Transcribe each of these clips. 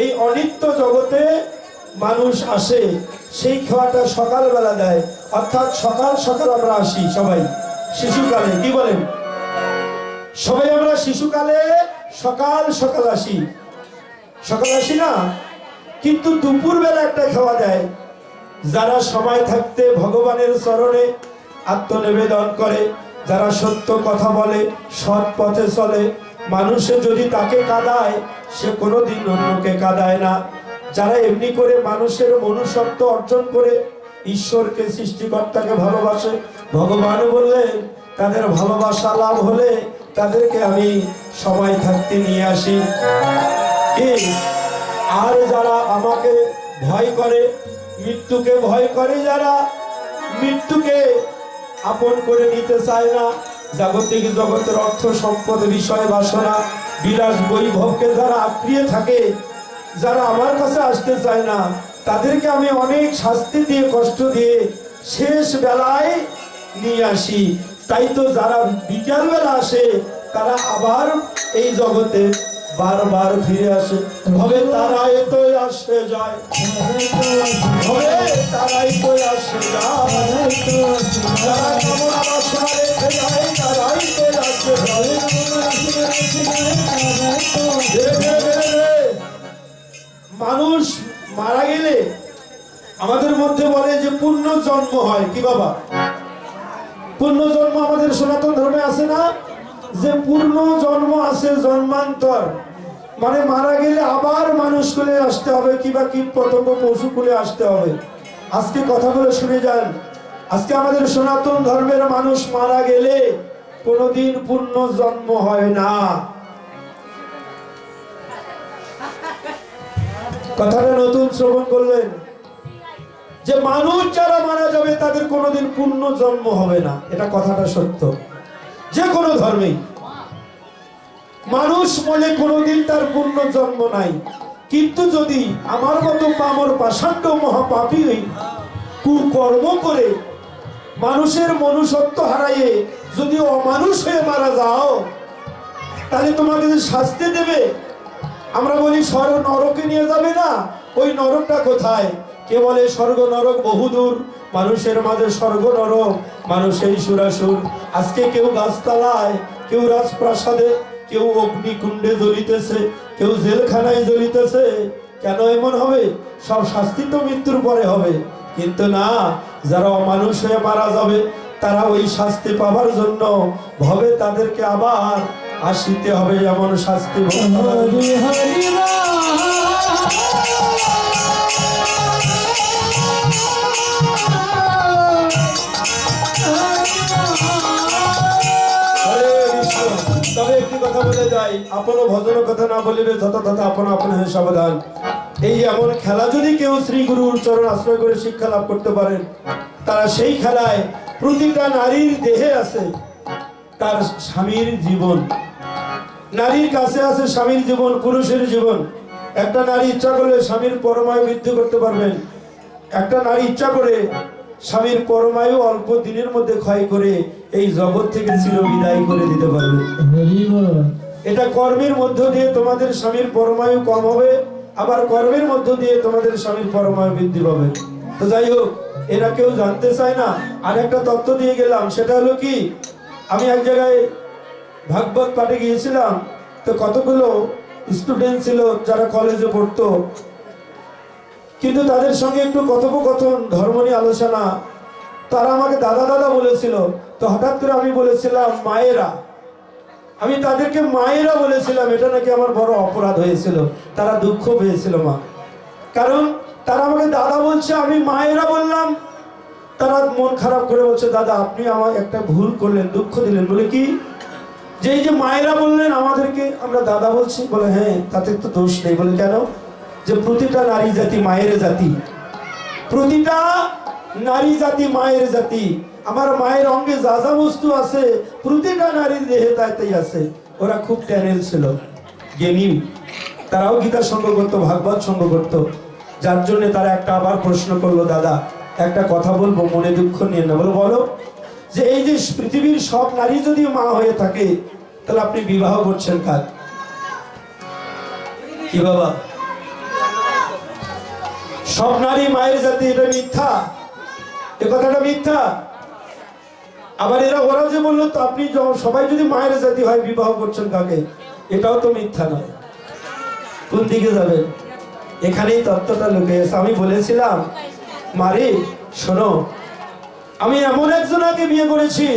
এই অনিত্য জগতে মানুষ আসে, সেই খাওয়াটা সকালবেলা দেয়, অর্থাৎ সকাল সকাল আমরা আসি সবাই শিশুকালে। কি বলেন? সবাই আমরা শিশুকালে সকাল সকাল আসি, সকাল আসি না? কিন্তু দুপুর বেলা একটা খাওয়া দেয়। যারা সময় থাকতে ভগবানের চরণে আত্মনিবেদন করে, যারা সত্য কথা বলে, সৎ পথে চলে, মানুষে যদি তাকে কাঁদায় সে কোনোদিন অন্যকে কাঁদায় না। যারা এমনি করে মানুষের মনুষ্যত্ব অর্জন করে ঈশ্বরকে সৃষ্টিকর্তাকে ভালোবাসে, ভগবান বললেন তাদের ভালোবাসা লাভ হলে তাদেরকে আমি সময় থাকতে নিয়ে আসি। কি? আর যারা আমাকে ভয় করে, মৃত্যুকে ভয় করে, যারা মৃত্যুকে আপন করে নিতে চায় না, জাগতিক জগতের অর্থ সম্পদ বিষয় বাসনা বিলাস বৈভবকে যারা আঁকড়িয়ে থাকে, যারা আমার কাছে আসতে চায় না, তাদেরকে আমি অনেক শাস্তি দিয়ে কষ্ট দিয়ে শেষ বেলায় নিয়ে আসি। তাই তো যারা বিকাল বেলা আসে তারা আবার এই জগতে বারবার ফিরে আসে। হবে তারাই তো আসে যায়, হবে তারাই তো আসে যায়, যারা কামনা বাসনা রেখে যায় তারাই তো আসে যায়। মানুষ মারা গেলে আমাদের মধ্যে বলে যে পুণ্য জন্ম হয়। কি বাবা? পুণ্য জন্ম আমাদের সনাতন ধর্মে আছে না? যে পূর্ণ জন্ম আছে, জন্মান্তর মানে মারা গেলে আবার মানুষ কুলে আসতে হবে, কিবা কীট পতঙ্গ পশু কুলে আসতে হবে। আজকে কথাগুলো শুনে যান। আজকে আমাদের সনাতন ধর্মের মানুষ মারা গেলে কোনোদিন পূর্ণ জন্ম হয় না। কথাটা নতুন শ্রবণ করলেন যে মানুষ যারা মারা যাবে তাদের কোনোদিন পূর্ণ জন্ম হবে না। এটা কথাটা সত্য। যে কোনো ধর্মেই মানুষ মনে কোনোদিন তার পূর্ণ জন্ম নাই। কিন্তু যদি আমার মতো পামর পাষাণ্ড মহাপাপী কুকর্ম করে মানুষের মনুষ্যত্ব হারাইয়ে যদি অমানুষ হয়ে মারা যাও, তাহলে তোমাকে যে শাস্তি দেবে, আমরা বলি স্বর্গ নরকে নিয়ে যাবে না। ওই নরকটা কোথায়? কে বলে স্বর্গ নরক বহুদূর, মানুষের মাঝে স্বর্গ নরক মানুষেই সুরাসুর। আজকে কেউ গাছতলায়, কেউ রাজপ্রাসাদে, কেউ অগ্নিকুণ্ডে জ্বলিতেছে, কেউ জেলখানায় জ্বলিতেছে। কেন এমন হবে? সব শাস্তি তো মৃত্যুর পরে হবে। কিন্তু না, যারা অমানুষ হয়ে মারা যাবে তারা ওই শাস্তি পাবার জন্য ভবে তাদেরকে আবার আসিতে হবে। এমন শাস্তি তবে একটি কথা বলে যাই, আপনো ভজন কথা না বলিবে যত তথা আপন আপন হয়ে সাবধান। এই এমন খেলা যদি কেউ শ্রী গুরুর চরণ আশ্রয় করে শিক্ষা লাভ করতে পারেন, তারা সেই খেলায় প্রতিটা নারীর দেহে আছে তার স্বামীর জীবন, নারীর কাছে আছে স্বামীর জীবন, পুরুষের জীবন। একটা নারী ইচ্ছা করলে স্বামীর পরমায়ু বৃদ্ধি করতে পারবেন। একটা নারী ইচ্ছা করে স্বামীর পরমায়ু অল্প দিনের মধ্যে ক্ষয় করে এই জগৎ থেকে চির বিদায় করে দিতে পারবে। এটা কর্মের মধ্য দিয়ে তোমাদের স্বামীর পরমায়ু কম হবে, আবার কর্মের মধ্য দিয়ে তোমাদের স্বামীর পরমায়ু বৃদ্ধি পাবে। তো যাই হোক, এরা কেউ জানতে চায় না। আর একটা তত্ত্ব দিয়ে গেলাম, সেটা হলো কি, আমি এক জায়গায় ভাগবত পাঠে গিয়েছিলাম। তো কতগুলো স্টুডেন্ট ছিল যারা কলেজে পড়তো, কিন্তু তাদের সঙ্গে একটু কথোপকথন, ধর্ম নিয়ে আলোচনা। তারা আমাকে দাদা দাদা বলেছিল। তো হঠাৎ করে আমি বলেছিলাম মায়েরা। আমি তাদেরকে মায়েরা বলেছিলাম, এটা নাকি আমার বড় অপরাধ হয়েছিল। তারা দুঃখ পেয়েছিল মা, কারণ তারা আমাকে দাদা বলছে, আমি মায়েরা বললাম। তারা মন খারাপ করে বলছে, দাদা আপনি আমার একটা ভুল করলেন, দুঃখ দিলেন। বলে কি? যে এই যে মায়েরা বললেন আমাদেরকে আমরা দাদা বলছি। বলে হ্যাঁ, তাতে তো দোষ নেই। বলে কেন? যে প্রতিটা নারী জাতি মায়ের জাতি, প্রতিটা নারী জাতি মায়ের জাতি। আমার মায়ের অঙ্গে যা যা বস্তু আছে প্রতিটা নারীর দেহে তাই আছে। ওরা খুব ট্যানেল ছিল, জ্ঞানী। তারাও গীতা সঙ্গ করতো, ভাগবত সঙ্গ করতো। যার জন্য তারা একটা আবার প্রশ্ন করলো, দাদা একটা কথা বলবো, মনে দুঃখ নিয়ে না। বলো বলো। যে এই যে পৃথিবীর সব নারী যদি মা হয়ে থাকে, তাহলে আপনি বিবাহ করছেন কার? কি বাবা? সব নারী মায়ের জাতি, এটা মিথ্যা, এ কথাটা মিথ্যা। আবার ওরা যে বললো তো আপনি সবাই যদি মায়ের জাতি হয় বিবাহ করছেন কাকে, এটাও তো মিথ্যা নয়। কোন দিকে যাবেন? এখানেই তত্ত্বটা লুকিয়ে আছে। আমি বলেছিলাম মারে শোনো, আমি এমন একজনকে বিয়ে করেছি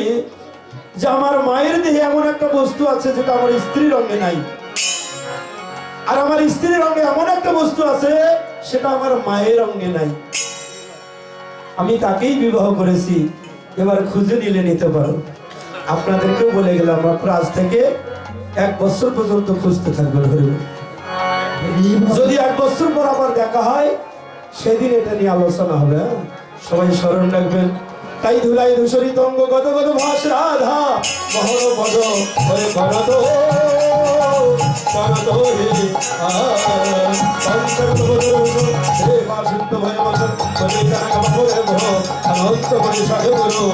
যে আমার মায়ের দেহে এমন একটা বস্তু আছে যেটা আমার স্ত্রীর অঙ্গে নাই, আর আমার স্ত্রীর অঙ্গে এমন একটা বস্তু আছে সেটা আমার মায়ের অঙ্গে নাই। আমি তাকেই বিবাহ করেছি, এবার খুঁজে নিলে নিতে পারো। আপনাদেরকেও বলে গেলাম আপনারা আজ থেকে 1 বছর পর্যন্ত খুঁজতে থাকবেন। যদি 1 বছর পর আবার দেখা হয় সেদিন এটা নিয়ে আলোচনা হবে। সবাই স্মরণ রাখবেন। তাই ধুলাই ধূসরিত অঙ্গ গদ গদ ভাস রাধা মহর পদ হরে করত করত হে পঞ্চরত বদর হে বাসিত ভয় বসন বলে কানা বাবু হে ভো অনন্ত পরিষদ গুরু।